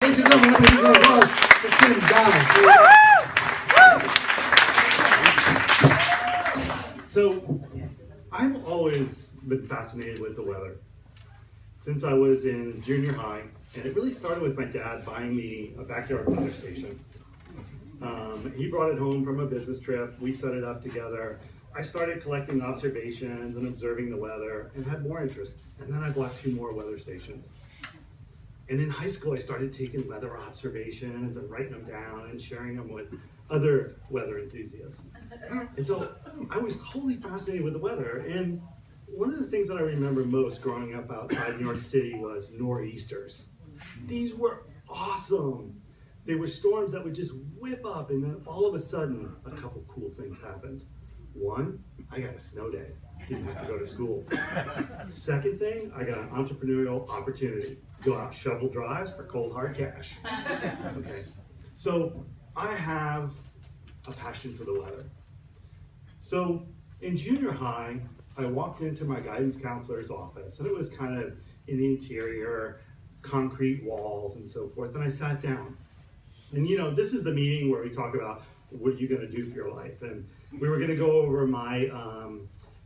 Ladies and gentlemen, let me give you a applause for Tim Downs. So, I've always been fascinated with the weather since I was in junior high, and it really started with my dad buying me a backyard weather station. He brought it home from a business trip. We set it up together. I started collecting observations and observing the weather and had more interest. And then I bought 2 more weather stations. And in high school, I started taking weather observations and writing them down and sharing them with other weather enthusiasts. And so I was totally fascinated with the weather. And one of the things that I remember most growing up outside New York City was nor'easters. These were awesome. They were storms that would just whip up, and then all of a sudden, a couple cool things happened. One, I got a snow day. Didn't have to go to school. Second thing, I got an entrepreneurial opportunity. Go out, shovel drives for cold hard cash. Okay. So I have a passion for the weather. So in junior high, I walked into my guidance counselor's office, and it was kind of in the interior, concrete walls and so forth, and I sat down. And you know, this is the meeting where we talk about what are you going to do for your life. And we were going to go over my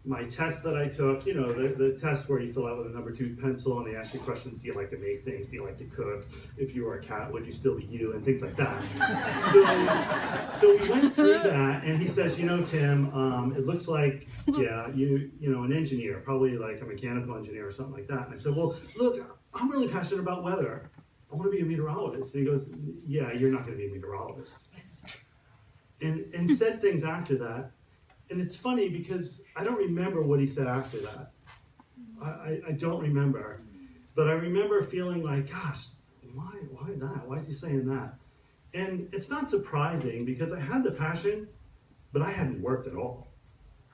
my test that I took, you know, the test where you fill out with a number 2 pencil and they ask you questions. Do you like to make things? Do you like to cook? If you were a cat, would you still be you? And things like that. So we went through that, and he says, you know, Tim, it looks like, yeah, you know, an engineer, probably like a mechanical engineer or something like that. And I said, well, look, I'm really passionate about weather. I want to be a meteorologist. And he goes, yeah, you're not going to be a meteorologist. And said things after that. And it's funny because I don't remember what he said after that. I don't remember. But I remember feeling like, gosh, why that? Why is he saying that? And it's not surprising because I had the passion, but I hadn't worked at all.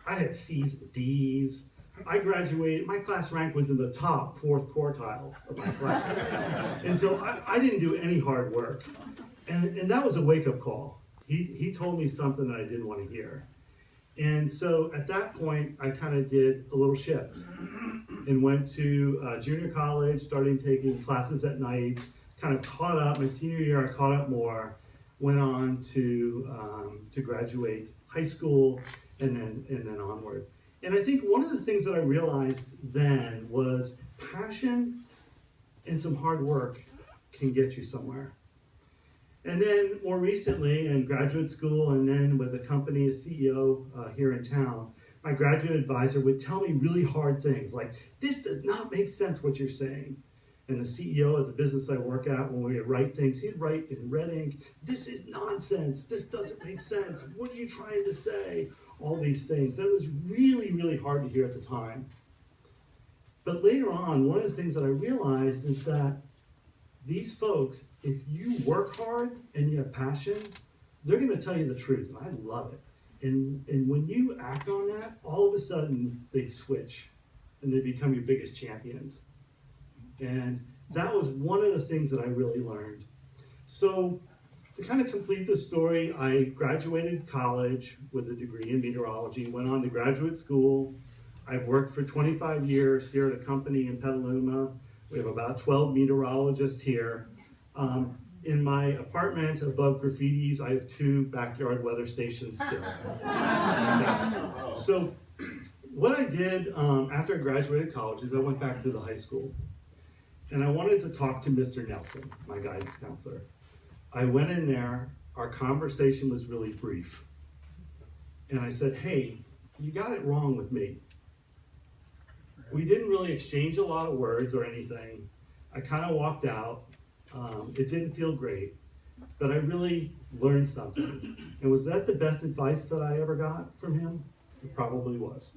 I had C's and D's. I graduated, my class rank was in the top 4th quartile of my class. And so I didn't do any hard work. And that was a wake-up call. He told me something that I didn't want to hear. And so at that point, I kind of did a little shift and went to junior college, started taking classes at night, kind of caught up. My senior year, I caught up more, went on to graduate high school and then onward. And I think one of the things that I realized then was passion and some hard work can get you somewhere. And then more recently in graduate school and then with a company, a CEO here in town, my graduate advisor would tell me really hard things like, this does not make sense what you're saying. And the CEO of the business I work at, when we would write things, he'd write in red ink, this is nonsense, this doesn't make sense, what are you trying to say? All these things. That was really, really hard to hear at the time. But later on, one of the things that I realized is that these folks, if you work hard and you have passion, they're going to tell you the truth. And I love it. And when you act on that, all of a sudden they switch and they become your biggest champions. And that was one of the things that I really learned. So to kind of complete the story, I graduated college with a degree in meteorology, went on to graduate school. I've worked for 25 years here at a company in Petaluma. We have about 12 meteorologists here. In my apartment above graffitis, I have 2 backyard weather stations still. So what I did after I graduated college is I went back to the high school. And I wanted to talk to Mr. Nelson, my guidance counselor. I went in there, our conversation was really brief. And I said, hey, you got it wrong with me. We didn't really exchange a lot of words or anything. I kind of walked out. It didn't feel great, but I really learned something. And was that the best advice that I ever got from him? It probably was.